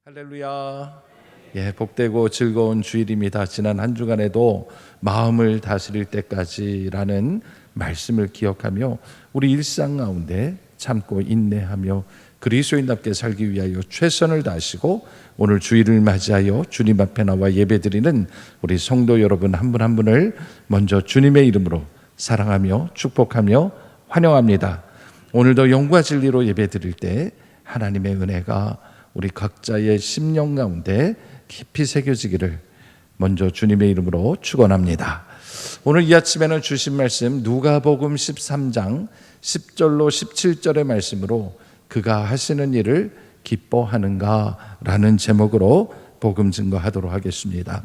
할렐루야. 복되고 즐거운 주일입니다. 지난 한 주간에도 마음을 다스릴 때까지라는 말씀을 기억하며 우리 일상 가운데 참고 인내하며 그리스도인답게 살기 위하여 최선을 다하시고 오늘 주일을 맞이하여 주님 앞에 나와 예배드리는 우리 성도 여러분 한 분 한 분을 먼저 주님의 이름으로 사랑하며 축복하며 환영합니다. 오늘도 영과 진리로 예배드릴 때 하나님의 은혜가 우리 각자의 심령 가운데 깊이 새겨지기를 먼저 주님의 이름으로 축원합니다. 오늘 이 아침에는 주신 말씀 누가복음 13장 10절로 17절의 말씀으로 그가 하시는 일을 기뻐하는가 라는 제목으로 복음 증거하도록 하겠습니다.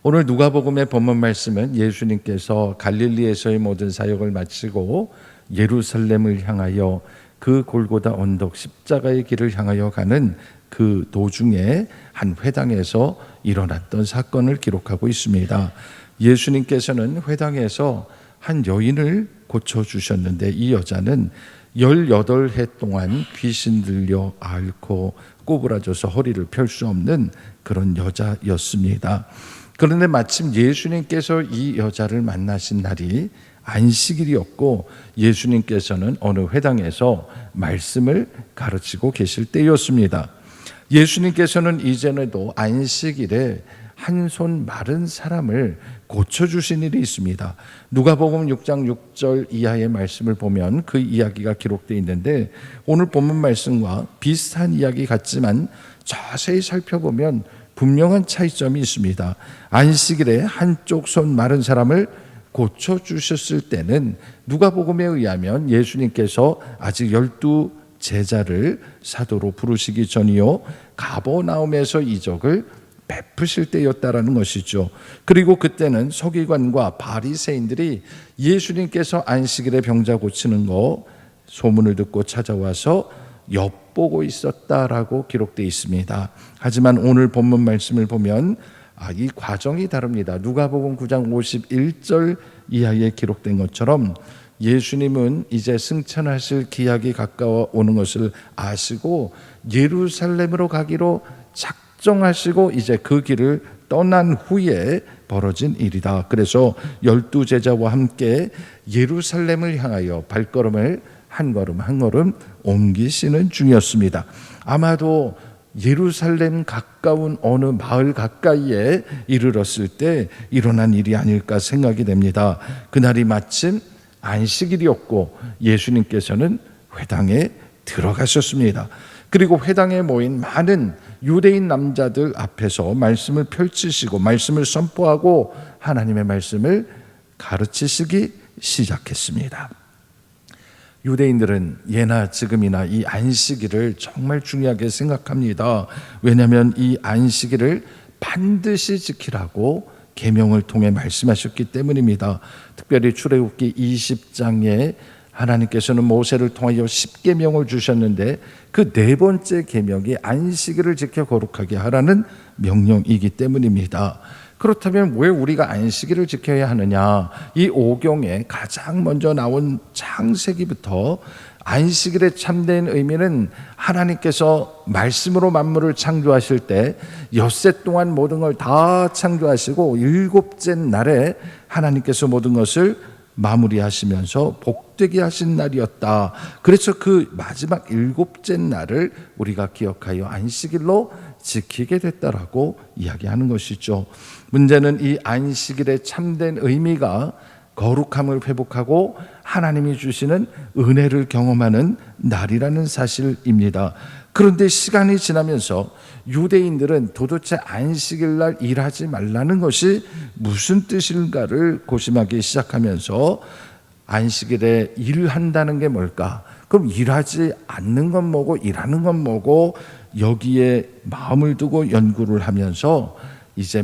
오늘 누가복음의 본문 말씀은 예수님께서 갈릴리에서의 모든 사역을 마치고 예루살렘을 향하여 그 골고다 언덕 십자가의 길을 향하여 가는 그 도중에 한 회당에서 일어났던 사건을 기록하고 있습니다. 예수님께서는 회당에서 한 여인을 고쳐주셨는데 이 여자는 18해 동안 귀신 들려 앓고 꼬부라져서 허리를 펼 수 없는 그런 여자였습니다. 그런데 마침 예수님께서 이 여자를 만나신 날이 안식일이었고 예수님께서는 어느 회당에서 말씀을 가르치고 계실 때였습니다. 예수님께서는 이전에도 안식일에 한 손 마른 사람을 고쳐주신 일이 있습니다. 누가복음 6장 6절 이하의 말씀을 보면 그 이야기가 기록되어 있는데 오늘 본문 말씀과 비슷한 이야기 같지만 자세히 살펴보면 분명한 차이점이 있습니다. 안식일에 한쪽 손 마른 사람을 고쳐주셨을 때는 누가복음에 의하면 예수님께서 아직 12 제자를 사도로 부르시기 전이요 가버나움에서 이적을 베푸실 때였다라는 것이죠. 그리고 그때는 서기관과 바리새인들이 예수님께서 안식일에 병자 고치는 거 소문을 듣고 찾아와서 엿보고 있었다라고 기록되어 있습니다. 하지만 오늘 본문 말씀을 보면 이 과정이 다릅니다. 누가복음 9장 51절 이하에 기록된 것처럼 예수님은 이제 승천하실 기약이 가까워 오는 것을 아시고 예루살렘으로 가기로 작정하시고 이제 그 길을 떠난 후에 벌어진 일이다. 그래서 12제자와 함께 예루살렘을 향하여 발걸음을 한 걸음 한 걸음 옮기시는 중이었습니다. 아마도 예루살렘 가까운 어느 마을 가까이에 이르렀을 때 일어난 일이 아닐까 생각이 됩니다. 그날이 마침 안식일이었고 예수님께서는 회당에 들어가셨습니다. 그리고 회당에 모인 많은 유대인 남자들 앞에서 말씀을 펼치시고 말씀을 선포하고 하나님의 말씀을 가르치시기 시작했습니다. 유대인들은 예나 지금이나 이 안식일을 정말 중요하게 생각합니다. 왜냐하면 이 안식일을 반드시 지키라고 계명을 통해 말씀하셨기 때문입니다. 특별히 출애굽기 20장에 하나님께서는 모세를 통하여 10계명을 주셨는데 그 네 번째 계명이 안식일을 지켜 거룩하게 하라는 명령이기 때문입니다. 그렇다면 왜 우리가 안식일을 지켜야 하느냐? 이 오경에 가장 먼저 나온 창세기부터 안식일의 참된 의미는 하나님께서 말씀으로 만물을 창조하실 때 엿새 동안 모든 걸 다 창조하시고 일곱째 날에 하나님께서 모든 것을 마무리하시면서 복되게 하신 날이었다. 그래서 그 마지막 일곱째 날을 우리가 기억하여 안식일로 지키게 됐다라고 이야기하는 것이죠. 문제는 이 안식일의 참된 의미가 거룩함을 회복하고 하나님이 주시는 은혜를 경험하는 날이라는 사실입니다. 그런데 시간이 지나면서 유대인들은 도대체 안식일 날 일하지 말라는 것이 무슨 뜻인가를 고심하기 시작하면서 안식일에 일한다는 게 뭘까? 그럼 일하지 않는 건 뭐고 일하는 건 뭐고 여기에 마음을 두고 연구를 하면서 이제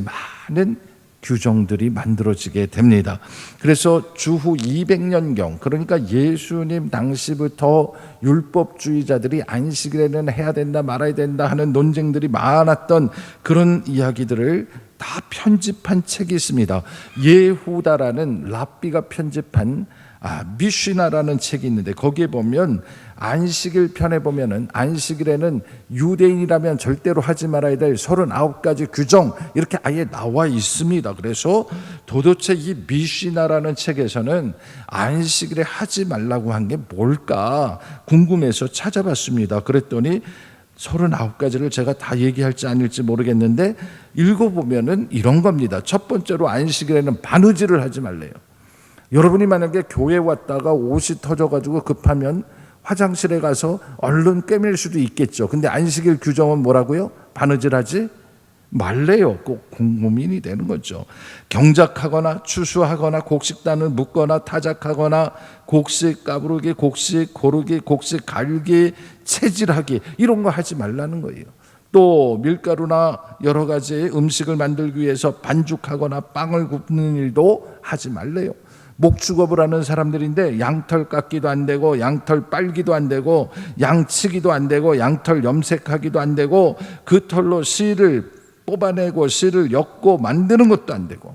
많은 규정들이 만들어지게 됩니다. 그래서 주후 200년경 그러니까 예수님 당시부터 율법주의자들이 안식일에는 해야 된다 말아야 된다 하는 논쟁들이 많았던 그런 이야기들을 다 편집한 책이 있습니다. 예후다라는 랍비가 편집한 미슈나라는 책이 있는데 거기에 보면 안식일 편에 보면은 안식일에는 유대인이라면 절대로 하지 말아야 될 39가지 규정 이렇게 아예 나와 있습니다. 그래서 도대체 이 미시나라는 책에서는 안식일에 하지 말라고 한 게 뭘까 궁금해서 찾아봤습니다. 그랬더니 39가지를 제가 다 얘기할지 아닐지 모르겠는데 읽어보면은 이런 겁니다. 첫 번째로 안식일에는 바느질을 하지 말래요. 여러분이 만약에 교회 왔다가 옷이 터져가지고 급하면 화장실에 가서 얼른 꿰맬 수도 있겠죠. 근데 안식일 규정은 뭐라고요? 바느질하지 말래요. 꼭 고민이 되는 거죠. 경작하거나 추수하거나 곡식단을 묶거나 타작하거나 곡식 까부르기, 곡식 고르기, 곡식 갈기, 채질하기 이런 거 하지 말라는 거예요. 또 밀가루나 여러 가지 음식을 만들기 위해서 반죽하거나 빵을 굽는 일도 하지 말래요. 목축업을 하는 사람들인데 양털 깎기도 안 되고 양털 빨기도 안 되고 양치기도 안 되고 양털 염색하기도 안 되고 그 털로 실을 뽑아내고 실을 엮고 만드는 것도 안 되고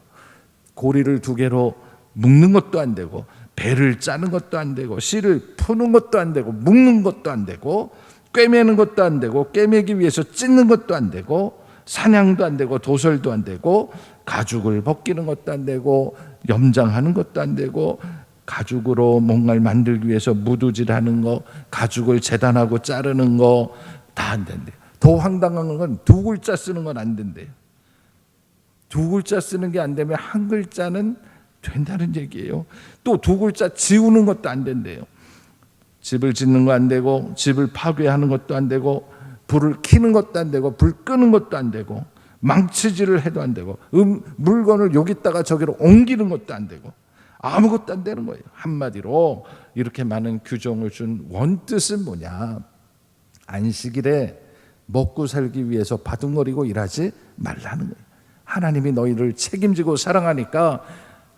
고리를 2개로 묶는 것도 안 되고 배를 짜는 것도 안 되고 실을 푸는 것도 안 되고 묶는 것도 안 되고 꿰매는 것도 안 되고 꿰매기 위해서 찢는 것도 안 되고 사냥도 안 되고 도설도 안 되고 가죽을 벗기는 것도 안 되고 염장하는 것도 안 되고 가죽으로 뭔가를 만들기 위해서 무두질하는 거, 가죽을 재단하고 자르는 거 다 안 된대요. 더 황당한 건 2글자 쓰는 건 안 된대요. 2글자 쓰는 게 안 되면 1글자는 된다는 얘기예요. 또 2글자 지우는 것도 안 된대요. 집을 짓는 거 안 되고 집을 파괴하는 것도 안 되고 불을 켜는 것도 안 되고 불 끄는 것도 안 되고 망치질을 해도 안 되고 물건을 여기다가 저기로 옮기는 것도 안 되고 아무것도 안 되는 거예요. 한마디로 이렇게 많은 규정을 준 원뜻은 뭐냐? 안식일에 먹고 살기 위해서 바둥거리고 일하지 말라는 거예요. 하나님이 너희를 책임지고 사랑하니까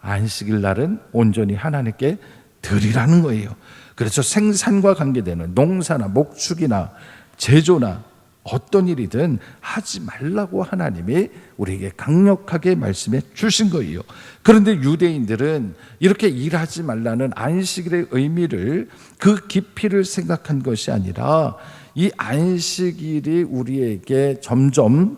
안식일 날은 온전히 하나님께 드리라는 거예요. 그래서 생산과 관계되는 농사나 목축이나 제조나 어떤 일이든 하지 말라고 하나님이 우리에게 강력하게 말씀해 주신 거예요. 그런데 유대인들은 이렇게 일하지 말라는 안식일의 의미를 그 깊이를 생각한 것이 아니라 이 안식일이 우리에게 점점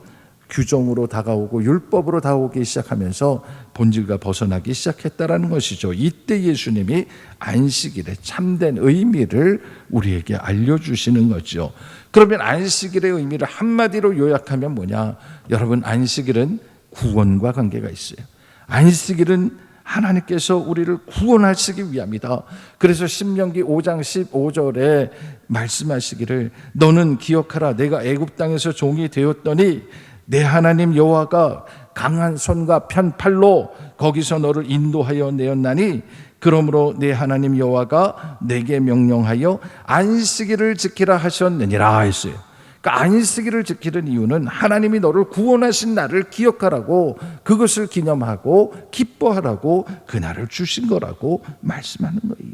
규정으로 다가오고 율법으로 다가오기 시작하면서 본질과 벗어나기 시작했다라는 것이죠. 이때 예수님이 안식일의 참된 의미를 우리에게 알려주시는 거죠. 그러면 안식일의 의미를 한마디로 요약하면 뭐냐? 여러분, 안식일은 구원과 관계가 있어요. 안식일은 하나님께서 우리를 구원하시기 위함이다. 그래서 신명기 5장 15절에 말씀하시기를 너는 기억하라 내가 애굽 땅에서 종이 되었더니 내 하나님 여호와가 강한 손과 편팔로 거기서 너를 인도하여 내었나니 그러므로 내 하나님 여호와가 내게 명령하여 안식일을 지키라 하셨느니라 했어요. 그러니까 안식일을 지키는 이유는 하나님이 너를 구원하신 날을 기억하라고, 그것을 기념하고 기뻐하라고 그날을 주신 거라고 말씀하는 거예요.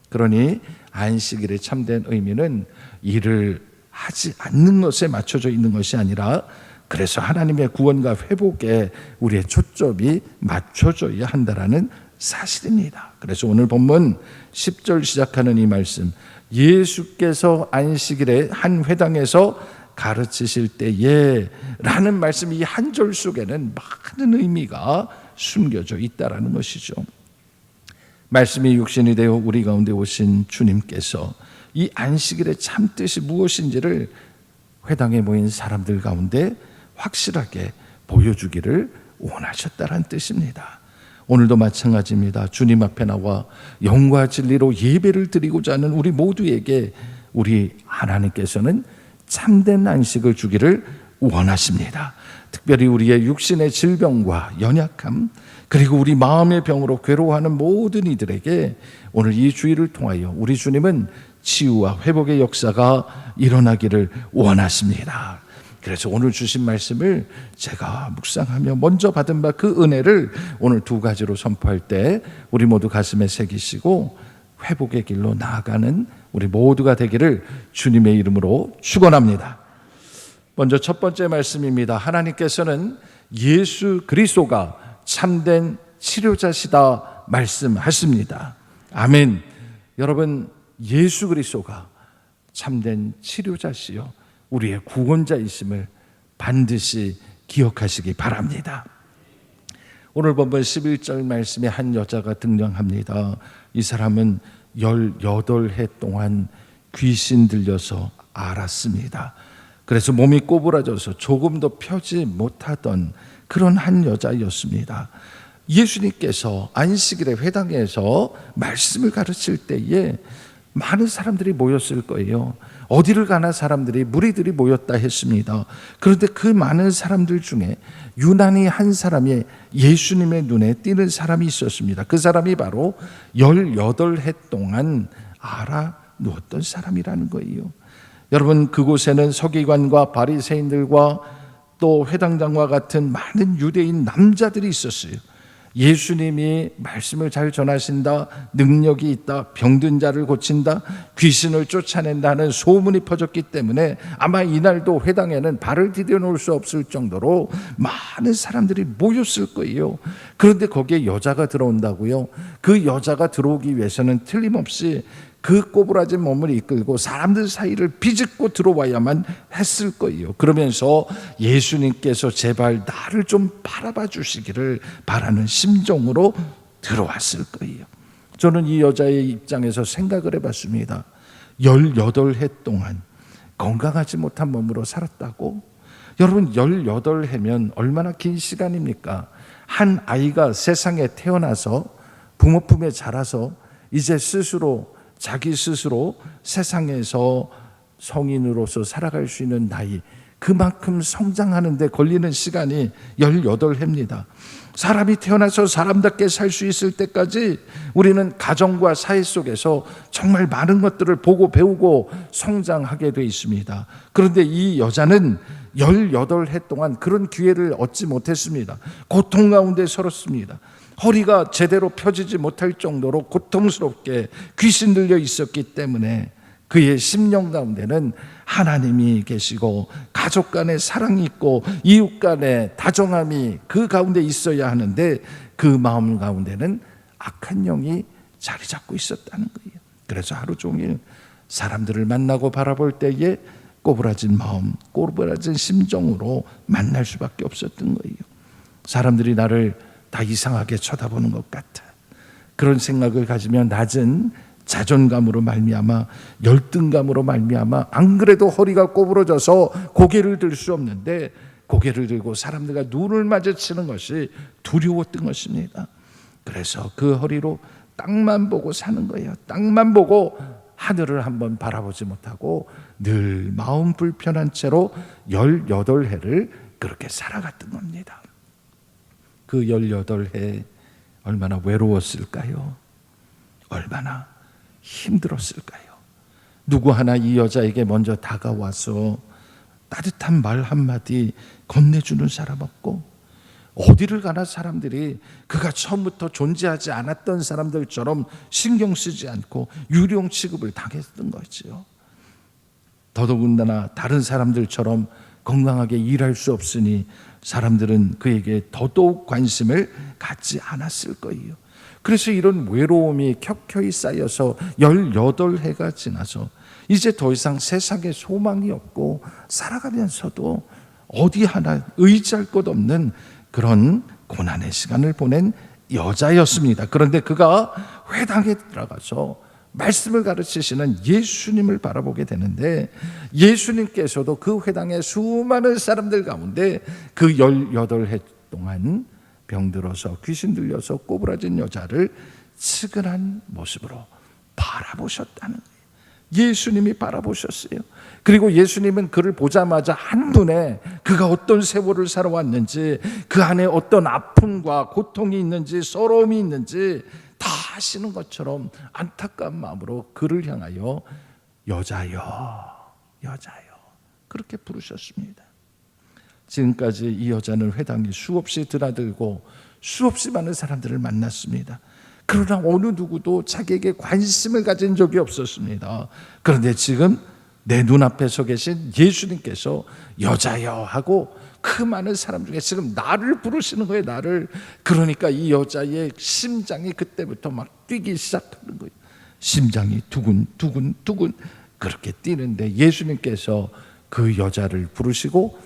그러니 안식일의 참된 의미는 일을 하지 않는 것에 맞춰져 있는 것이 아니라, 그래서 하나님의 구원과 회복에 우리의 초점이 맞춰져야 한다라는 사실입니다. 그래서 오늘 본문 10절 시작하는 이 말씀, 예수께서 안식일에 한 회당에서 가르치실 때에 라는 말씀, 이 한 절 속에는 많은 의미가 숨겨져 있다라는 것이죠. 말씀이 육신이 되어 우리 가운데 오신 주님께서 이 안식일의 참뜻이 무엇인지를 회당에 모인 사람들 가운데 확실하게 보여주기를 원하셨다는 뜻입니다. 오늘도 마찬가지입니다. 주님 앞에 나와 영과 진리로 예배를 드리고자 하는 우리 모두에게 우리 하나님께서는 참된 안식을 주기를 원하십니다. 특별히 우리의 육신의 질병과 연약함, 그리고 우리 마음의 병으로 괴로워하는 모든 이들에게 오늘 이 주일을 통하여 우리 주님은 치유와 회복의 역사가 일어나기를 원하십니다. 그래서 오늘 주신 말씀을 제가 묵상하며 먼저 받은 바 그 은혜를 오늘 2가지로 선포할 때 우리 모두 가슴에 새기시고 회복의 길로 나아가는 우리 모두가 되기를 주님의 이름으로 축원합니다. 먼저 첫 번째 말씀입니다. 하나님께서는 예수 그리스도가 참된 치료자시다 말씀하십니다. 아멘. 여러분, 예수 그리스도가 참된 치료자시요 우리의 구원자이심을 반드시 기억하시기 바랍니다. 오늘 본문 11절 말씀에 한 여자가 등장합니다. 이 사람은 18해 동안 귀신 들려서 앓았습니다. 그래서 몸이 꼬부라져서 조금도 펴지 못하던 그런 한 여자였습니다. 예수님께서 안식일에 회당에서 말씀을 가르칠 때에 많은 사람들이 모였을 거예요. 어디를 가나 사람들이, 무리들이 모였다 했습니다. 그런데 그 많은 사람들 중에 유난히 한 사람이 예수님의 눈에 띄는 사람이 있었습니다. 그 사람이 바로 18해 동안 앓아 누웠던 사람이라는 거예요. 여러분, 그곳에는 서기관과 바리새인들과 또 회당장과 같은 많은 유대인 남자들이 있었어요. 예수님이 말씀을 잘 전하신다, 능력이 있다, 병든 자를 고친다, 귀신을 쫓아낸다는 소문이 퍼졌기 때문에 아마 이날도 회당에는 발을 디뎌 놓을 수 없을 정도로 많은 사람들이 모였을 거예요. 그런데 거기에 여자가 들어온다고요? 그 여자가 들어오기 위해서는 틀림없이 그 꼬부라진 몸을 이끌고 사람들 사이를 비집고 들어와야만 했을 거예요. 그러면서 예수님께서 제발 나를 좀 바라봐 주시기를 바라는 심정으로 들어왔을 거예요. 저는 이 여자의 입장에서 생각을 해봤습니다. 18해 동안 건강하지 못한 몸으로 살았다고? 여러분, 18해면 얼마나 긴 시간입니까? 한 아이가 세상에 태어나서 부모 품에 자라서 이제 자기 스스로 세상에서 성인으로서 살아갈 수 있는 나이, 그만큼 성장하는 데 걸리는 시간이 18해입니다. 사람이 태어나서 사람답게 살 수 있을 때까지 우리는 가정과 사회 속에서 정말 많은 것들을 보고 배우고 성장하게 돼 있습니다. 그런데 이 여자는 18해 동안 그런 기회를 얻지 못했습니다. 고통 가운데 서렸습니다. 허리가 제대로 펴지지 못할 정도로 고통스럽게 귀신 들려 있었기 때문에 그의 심령 가운데는 하나님이 계시고 가족 간의 사랑이 있고 이웃 간의 다정함이 그 가운데 있어야 하는데 그 마음 가운데는 악한 영이 자리 잡고 있었다는 거예요. 그래서 하루 종일 사람들을 만나고 바라볼 때에 꼬부라진 마음, 꼬부라진 심정으로 만날 수밖에 없었던 거예요. 사람들이 나를 다 이상하게 쳐다보는 것 같아. 그런 생각을 가지면 낮은 자존감으로 말미암아, 열등감으로 말미암아, 안 그래도 허리가 꼬부러져서 고개를 들 수 없는데 고개를 들고 사람들과 눈을 마주치는 것이 두려웠던 것입니다. 그래서 그 허리로 땅만 보고 사는 거예요. 땅만 보고 하늘을 한번 바라보지 못하고 늘 마음 불편한 채로 18해를 그렇게 살아갔던 겁니다. 그 18해 얼마나 외로웠을까요? 얼마나 힘들었을까요? 누구 하나 이 여자에게 먼저 다가와서 따뜻한 말 한마디 건네주는 사람 없고, 어디를 가나 사람들이 그가 처음부터 존재하지 않았던 사람들처럼 신경 쓰지 않고 유령 취급을 당했던 거죠. 더더군다나 다른 사람들처럼 건강하게 일할 수 없으니 사람들은 그에게 더더욱 관심을 갖지 않았을 거예요. 그래서 이런 외로움이 켜켜이 쌓여서 18해가 지나서 이제 더 이상 세상에 소망이 없고 살아가면서도 어디 하나 의지할 것 없는 그런 고난의 시간을 보낸 여자였습니다. 그런데 그가 회당에 들어가서 말씀을 가르치시는 예수님을 바라보게 되는데, 예수님께서도 그 회당의 수많은 사람들 가운데 그 18해 동안 병들어서 귀신 들려서 꼬부라진 여자를 측은한 모습으로 바라보셨다는 거예요. 예수님이 바라보셨어요. 그리고 예수님은 그를 보자마자 한눈에 그가 어떤 세월을 살아왔는지, 그 안에 어떤 아픔과 고통이 있는지 서러움이 있는지 다 아시는 것처럼 안타까운 마음으로 그를 향하여 여자여, 여자여 그렇게 부르셨습니다. 지금까지 이 여자는 회당에 수없이 드나들고 수없이 많은 사람들을 만났습니다. 그러나 어느 누구도 자기에게 관심을 가진 적이 없었습니다. 그런데 지금 내 눈앞에 서 계신 예수님께서 여자여 하고 그 많은 사람 중에 지금 나를 부르시는 거예요. 나를. 그러니까 이 여자의 심장이 그때부터 막 뛰기 시작하는 거예요. 심장이 두근두근 그렇게 뛰는데 예수님께서 그 여자를 부르시고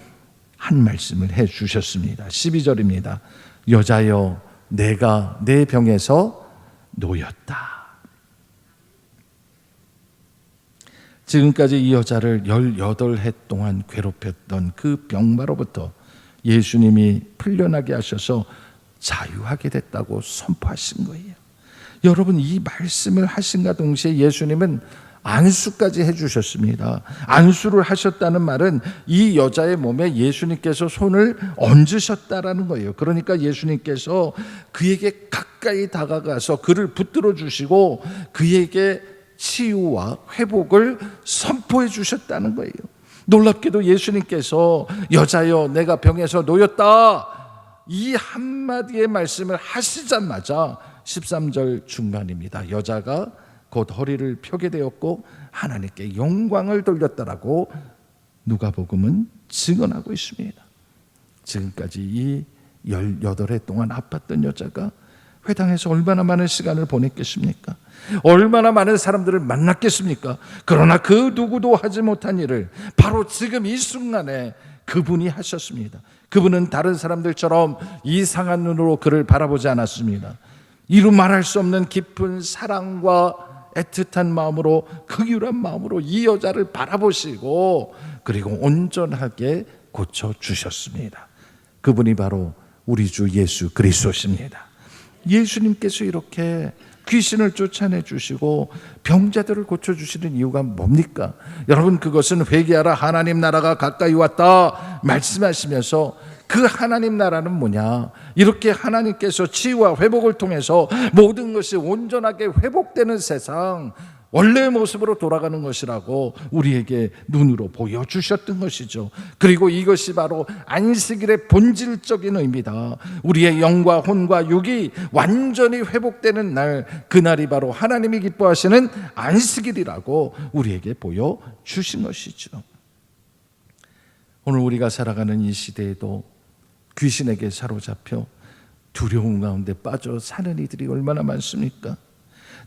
한 말씀을 해 주셨습니다. 12절입니다. 여자여, 내가 내 병에서 놓였다. 지금까지 이 여자를 18해 동안 괴롭혔던 그 병마로부터 예수님이 풀려나게 하셔서 자유하게 됐다고 선포하신 거예요. 여러분, 이 말씀을 하신과 동시에 예수님은 안수까지 해주셨습니다. 안수를 하셨다는 말은 이 여자의 몸에 예수님께서 손을 얹으셨다라는 거예요. 그러니까 예수님께서 그에게 가까이 다가가서 그를 붙들어 주시고 그에게 치유와 회복을 선포해 주셨다는 거예요. 놀랍게도 예수님께서 여자여, 내가 병에서 놓였다, 이 한마디의 말씀을 하시자마자 13절 중간입니다. 여자가 곧 허리를 펴게 되었고 하나님께 영광을 돌렸다라고 누가복음은 증언하고 있습니다. 지금까지 이 18해 동안 아팠던 여자가 회당에서 얼마나 많은 시간을 보냈겠습니까? 얼마나 많은 사람들을 만났겠습니까? 그러나 그 누구도 하지 못한 일을 바로 지금 이 순간에 그분이 하셨습니다. 그분은 다른 사람들처럼 이상한 눈으로 그를 바라보지 않았습니다. 이루 말할 수 없는 깊은 사랑과 애틋한 마음으로, 긍휼한 마음으로 이 여자를 바라보시고 그리고 온전하게 고쳐주셨습니다. 그분이 바로 우리 주 예수 그리스도십니다. 예수님께서 이렇게 귀신을 쫓아내 주시고 병자들을 고쳐주시는 이유가 뭡니까? 여러분, 그것은 회개하라, 하나님 나라가 가까이 왔다 말씀하시면서 그 하나님 나라는 뭐냐? 이렇게 하나님께서 치유와 회복을 통해서 모든 것이 온전하게 회복되는 세상, 원래의 모습으로 돌아가는 것이라고 우리에게 눈으로 보여주셨던 것이죠. 그리고 이것이 바로 안식일의 본질적인 의미다. 우리의 영과 혼과 육이 완전히 회복되는 날, 그날이 바로 하나님이 기뻐하시는 안식일이라고 우리에게 보여주신 것이죠. 오늘 우리가 살아가는 이 시대에도 귀신에게 사로잡혀 두려움 가운데 빠져 사는 이들이 얼마나 많습니까?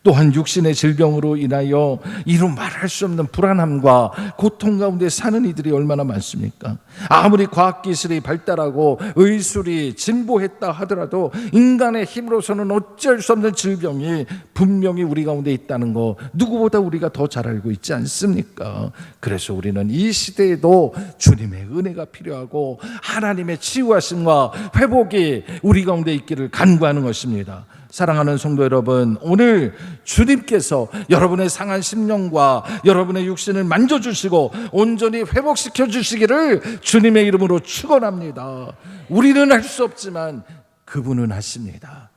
또한 육신의 질병으로 인하여 이루 말할 수 없는 불안함과 고통 가운데 사는 이들이 얼마나 많습니까? 아무리 과학기술이 발달하고 의술이 진보했다 하더라도 인간의 힘으로서는 어쩔 수 없는 질병이 분명히 우리 가운데 있다는 거 누구보다 우리가 더 잘 알고 있지 않습니까? 그래서 우리는 이 시대에도 주님의 은혜가 필요하고 하나님의 치유하심과 회복이 우리 가운데 있기를 간구하는 것입니다. 사랑하는 성도 여러분, 오늘 주님께서 여러분의 상한 심령과 여러분의 육신을 만져주시고 온전히 회복시켜 주시기를 주님의 이름으로 축원합니다. 우리는 할 수 없지만 그분은 하십니다.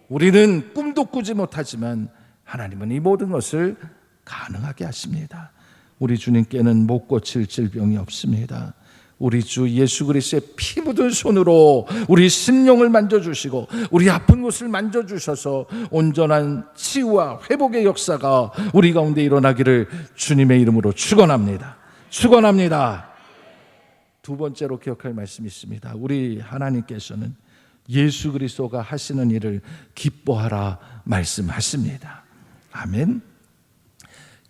우리는 꿈도 꾸지 못하지만 하나님은 이 모든 것을 가능하게 하십니다. 우리 주님께는 못 고칠 질병이 없습니다. 우리 주 예수 그리스도의 피 묻은 손으로 우리 심령을 만져주시고 우리 아픈 곳을 만져주셔서 온전한 치유와 회복의 역사가 우리 가운데 일어나기를 주님의 이름으로 축원합니다. 축원합니다. 두 번째로 기억할 말씀이 있습니다. 우리 하나님께서는 예수 그리스도가 하시는 일을 기뻐하라 말씀하십니다. 아멘.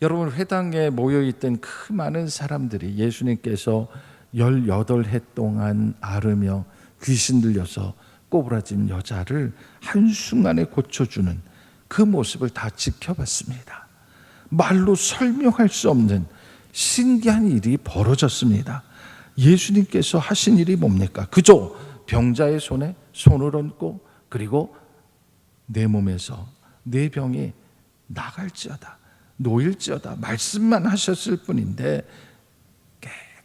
여러분, 회당에 모여있던 그 많은 사람들이 예수님께서 18해 동안 앓으며 귀신 들려서 꼬부라진 여자를 한순간에 고쳐주는 그 모습을 다 지켜봤습니다. 말로 설명할 수 없는 신기한 일이 벌어졌습니다. 예수님께서 하신 일이 뭡니까? 그저 병자의 손에 손을 얹고 그리고 내 몸에서 내 병이 나갈지어다, 놓일지어다 말씀만 하셨을 뿐인데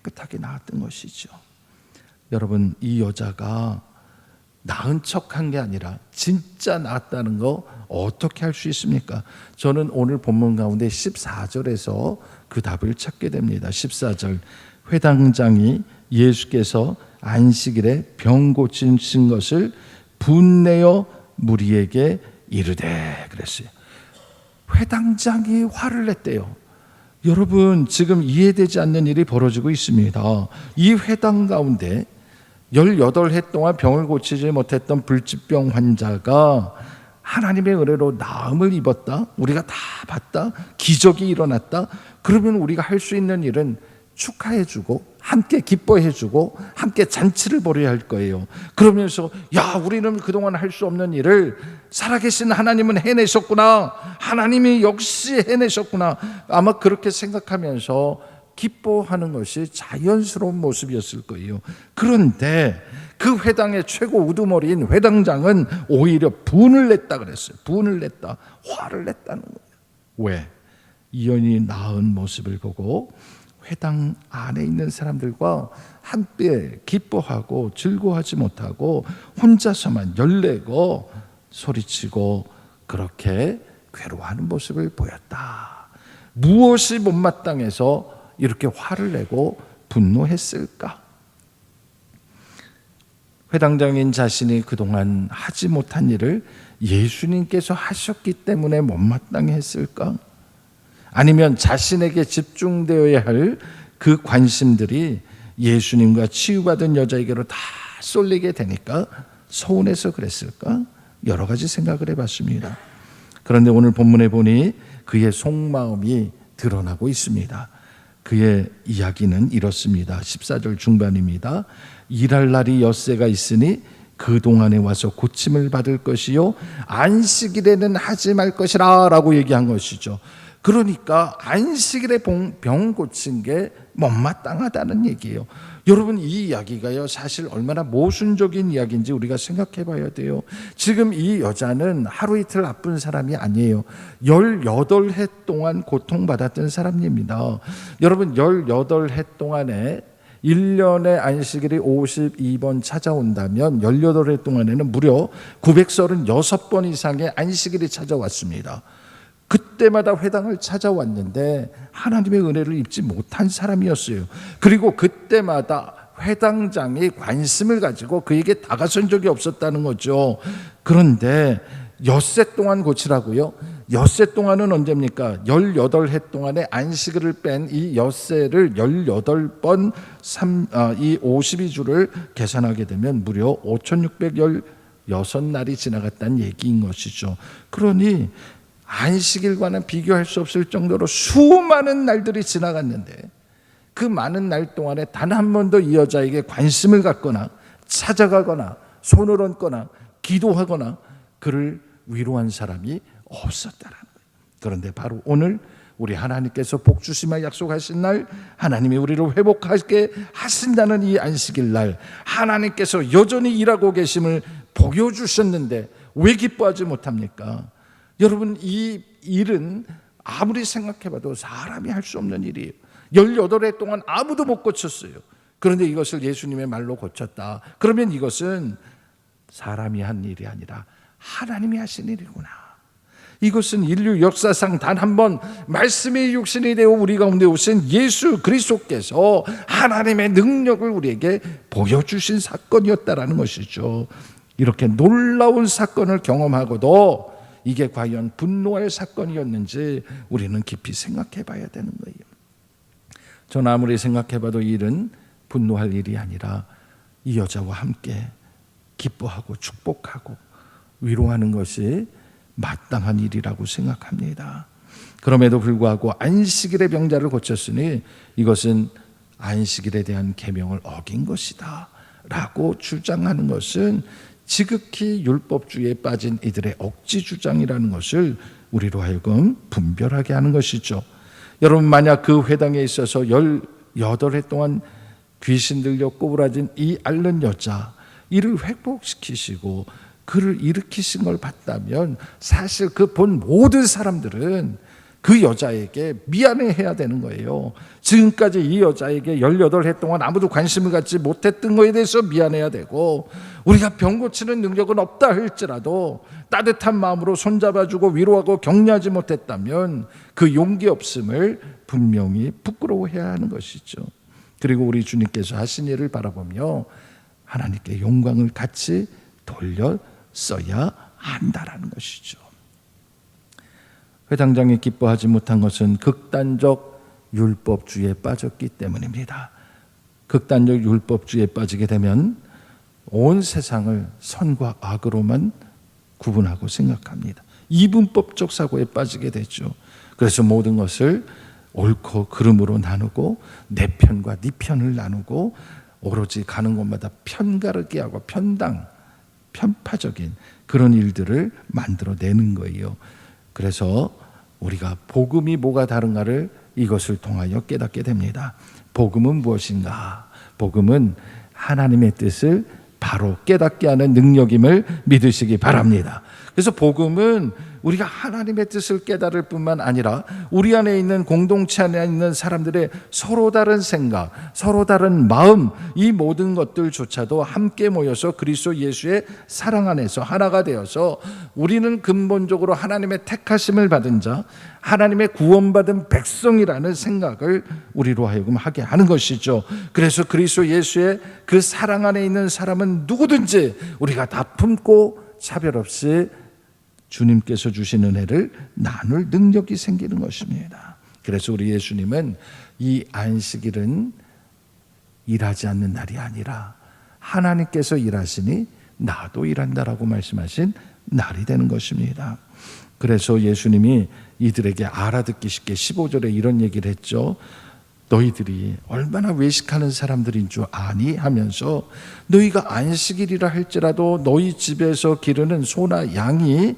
깨끗하게 나았던 것이죠. 여러분, 이 여자가 나은 척한 게 아니라 진짜 나았다는 거 어떻게 할 수 있습니까? 저는 오늘 본문 가운데 14절에서 그 답을 찾게 됩니다. 14절, 회당장이 예수께서 안식일에 병 고치신 것을 분내어 무리에게 이르되 그랬어요. 회당장이 화를 냈대요. 여러분, 지금 이해되지 않는 일이 벌어지고 있습니다. 이 회당 가운데 18해 동안 병을 고치지 못했던 불치병 환자가 하나님의 은혜로 나음을 입었다, 우리가 다 봤다, 기적이 일어났다, 그러면 우리가 할 수 있는 일은 축하해주고 함께 기뻐해주고 함께 잔치를 벌여야 할 거예요. 그러면서 야, 우리는 그동안 할 수 없는 일을 살아계신 하나님은 해내셨구나, 하나님이 역시 해내셨구나, 아마 그렇게 생각하면서 기뻐하는 것이 자연스러운 모습이었을 거예요. 그런데 그 회당의 최고 우두머리인 회당장은 오히려 분을 냈다 그랬어요. 분을 냈다, 화를 냈다는 거예요. 왜? 이언이 낳은 모습을 보고 회당 안에 있는 사람들과 함께 기뻐하고 즐거워하지 못하고 혼자서만 열내고 소리치고 그렇게 괴로워하는 모습을 보였다. 무엇이 못마땅해서 이렇게 화를 내고 분노했을까? 회당장인 자신이 그동안 하지 못한 일을 예수님께서 하셨기 때문에 못마땅해 했을까? 아니면 자신에게 집중되어야 할 그 관심들이 예수님과 치유받은 여자에게로 다 쏠리게 되니까 서운해서 그랬을까? 여러 가지 생각을 해봤습니다. 그런데 오늘 본문에 보니 그의 속마음이 드러나고 있습니다. 그의 이야기는 이렇습니다. 14절 중반입니다. 일할 날이 엿새가 있으니 그동안에 와서 고침을 받을 것이요 안식일에는 하지 말 것이라 라고 얘기한 것이죠. 그러니까 안식일에 병 고친 게 못마땅하다는 얘기예요. 여러분, 이 이야기가요 사실 얼마나 모순적인 이야기인지 우리가 생각해 봐야 돼요. 지금 이 여자는 하루 이틀 아픈 사람이 아니에요. 18해 동안 고통받았던 사람입니다. 여러분, 18해 동안에 1년의 안식일이 52번 찾아온다면 18해 동안에는 무려 936번 이상의 안식일이 찾아왔습니다. 그때마다 회당을 찾아왔는데 하나님의 은혜를 입지 못한 사람이었어요. 그리고 그때마다 회당장이 관심을 가지고 그에게 다가선 적이 없었다는 거죠. 그런데 엿새 동안 고치라고요? 엿새 동안은 언제입니까? 18해 동안에 안식일을 뺀 이 엿새를 18번 이 52주를 계산하게 되면 무려 5616날이 지나갔다는 얘기인 것이죠. 그러니 안식일과는 비교할 수 없을 정도로 수많은 날들이 지나갔는데 그 많은 날 동안에 단 한 번도 이 여자에게 관심을 갖거나 찾아가거나 손을 얹거나 기도하거나 그를 위로한 사람이 없었다는 거예요. 그런데 바로 오늘 우리 하나님께서 복 주심을 약속하신 날, 하나님이 우리를 회복하게 하신다는 이 안식일 날, 하나님께서 여전히 일하고 계심을 보여주셨는데 왜 기뻐하지 못합니까? 여러분, 이 일은 아무리 생각해봐도 사람이 할 수 없는 일이에요. 18해 동안 아무도 못 고쳤어요. 그런데 이것을 예수님의 말로 고쳤다. 그러면 이것은 사람이 한 일이 아니라 하나님이 하신 일이구나. 이것은 인류 역사상 단 한 번 말씀이 육신이 되어 우리 가운데 오신 예수 그리스도께서 하나님의 능력을 우리에게 보여주신 사건이었다라는 것이죠. 이렇게 놀라운 사건을 경험하고도 이게 과연 분노할 사건이었는지 우리는 깊이 생각해 봐야 되는 거예요. 저는 아무리 생각해 봐도 이 일은 분노할 일이 아니라 이 여자와 함께 기뻐하고 축복하고 위로하는 것이 마땅한 일이라고 생각합니다. 그럼에도 불구하고 안식일의 병자를 고쳤으니 이것은 안식일에 대한 계명을 어긴 것이다 라고 주장하는 것은 지극히 율법주의에 빠진 이들의 억지 주장이라는 것을 우리로 하여금 분별하게 하는 것이죠. 여러분, 만약 그 회당에 있어서 18해 동안 귀신 들려 꼬부라진 이 앓는 여자, 이를 회복시키시고 그를 일으키신 걸 봤다면 사실 그 본 모든 사람들은 그 여자에게 미안해해야 되는 거예요. 지금까지 이 여자에게 18해 동안 아무도 관심을 갖지 못했던 것에 대해서 미안해야 되고, 우리가 병 고치는 능력은 없다 할지라도 따뜻한 마음으로 손잡아주고 위로하고 격려하지 못했다면 그 용기 없음을 분명히 부끄러워해야 하는 것이죠. 그리고 우리 주님께서 하신 일을 바라보며 하나님께 영광을 같이 돌렸어야 한다라는 것이죠. 회당장이 기뻐하지 못한 것은 극단적 율법주의에 빠졌기 때문입니다. 극단적 율법주의에 빠지게 되면 온 세상을 선과 악으로만 구분하고 생각합니다. 이분법적 사고에 빠지게 되죠. 그래서 모든 것을 옳고 그름으로 나누고 내 편과 네 편을 나누고 오로지 가는 곳마다 편가르기 하고 편파적인 그런 일들을 만들어내는 거예요. 그래서 우리가 복음이 뭐가 다른가를 이것을 통하여 깨닫게 됩니다. 복음은 무엇인가? 복음은 하나님의 뜻을 바로 깨닫게 하는 능력임을 믿으시기 바랍니다. 그래서 복음은 우리가 하나님의 뜻을 깨달을 뿐만 아니라 우리 안에 있는 공동체 안에 있는 사람들의 서로 다른 생각, 서로 다른 마음, 이 모든 것들조차도 함께 모여서 그리스도 예수의 사랑 안에서 하나가 되어서 우리는 근본적으로 하나님의 택하심을 받은 자, 하나님의 구원받은 백성이라는 생각을 우리로 하여금 하게 하는 것이죠. 그래서 그리스도 예수의 그 사랑 안에 있는 사람은 누구든지 우리가 다 품고 차별 없이 주님께서 주신 은혜를 나눌 능력이 생기는 것입니다. 그래서 우리 예수님은 이 안식일은 일하지 않는 날이 아니라 하나님께서 일하시니 나도 일한다라고 말씀하신 날이 되는 것입니다. 그래서 예수님이 이들에게 알아듣기 쉽게 15절에 이런 얘기를 했죠. 너희들이 얼마나 외식하는 사람들인 줄 아니? 하면서 너희가 안식일이라 할지라도 너희 집에서 기르는 소나 양이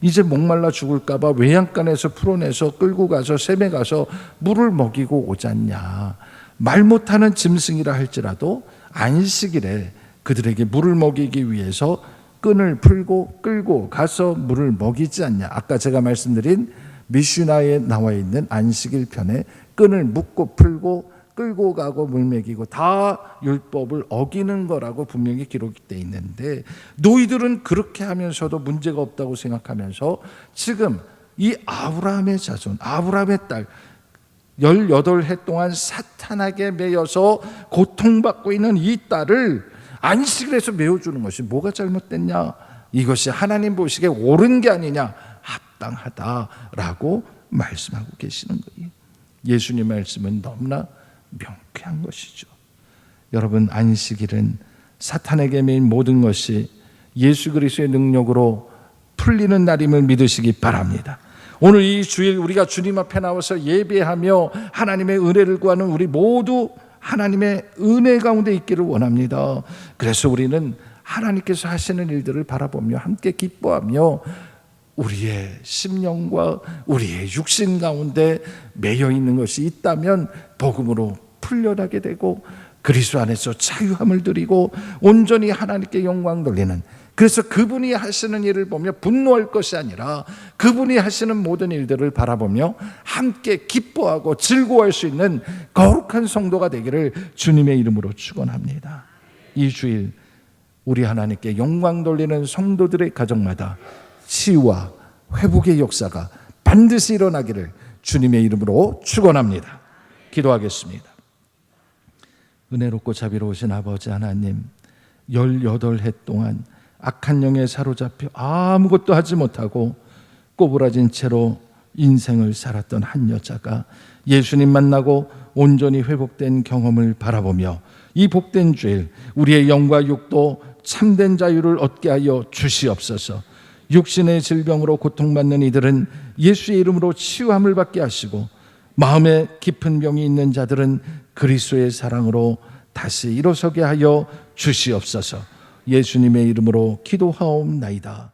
이제 목말라 죽을까 봐 외양간에서 풀어내서 끌고 가서 샘에 가서 물을 먹이고 오잖냐. 말 못하는 짐승이라 할지라도 안식일에 그들에게 물을 먹이기 위해서 끈을 풀고 끌고 가서 물을 먹이지 않냐. 아까 제가 말씀드린 미슈나에 나와 있는 안식일 편에 끈을 묶고 풀고 끌고 가고 물 먹이고 다 율법을 어기는 거라고 분명히 기록되어 있는데, 너희들은 그렇게 하면서도 문제가 없다고 생각하면서 지금 이 아브라함의 자손, 아브라함의 딸 18해 동안 사탄에게 매여서 고통받고 있는 이 딸을 안식일에서 메워주는 것이 뭐가 잘못됐냐? 이것이 하나님 보시기에 옳은 게 아니냐? 합당하다라고 말씀하고 계시는 거예요. 예수님 말씀은 너무나 명쾌한 것이죠. 여러분, 안식일은 사탄에게 매인 모든 것이 예수 그리스도의 능력으로 풀리는 날임을 믿으시기 바랍니다. 오늘 이 주일 우리가 주님 앞에 나와서 예배하며 하나님의 은혜를 구하는 우리 모두 하나님의 은혜 가운데 있기를 원합니다. 그래서 우리는 하나님께서 하시는 일들을 바라보며 함께 기뻐하며 우리의 심령과 우리의 육신 가운데 매여 있는 것이 있다면 복음으로 풀려나게 되고 그리스도 안에서 자유함을 누리고 온전히 하나님께 영광 돌리는, 그래서 그분이 하시는 일을 보며 분노할 것이 아니라 그분이 하시는 모든 일들을 바라보며 함께 기뻐하고 즐거워할 수 있는 거룩한 성도가 되기를 주님의 이름으로 축원합니다. 이 주일 우리 하나님께 영광 돌리는 성도들의 가정마다 치유와 회복의 역사가 반드시 일어나기를 주님의 이름으로 축원합니다. 기도하겠습니다. 은혜롭고 자비로우신 아버지 하나님, 18해 동안 악한 영에 사로잡혀 아무것도 하지 못하고 꼬부라진 채로 인생을 살았던 한 여자가 예수님 만나고 온전히 회복된 경험을 바라보며 이 복된 주일 우리의 영과 육도 참된 자유를 얻게 하여 주시옵소서. 육신의 질병으로 고통받는 이들은 예수의 이름으로 치유함을 받게 하시고, 마음에 깊은 병이 있는 자들은 그리스도의 사랑으로 다시 일어서게 하여 주시옵소서. 예수님의 이름으로 기도하옵나이다.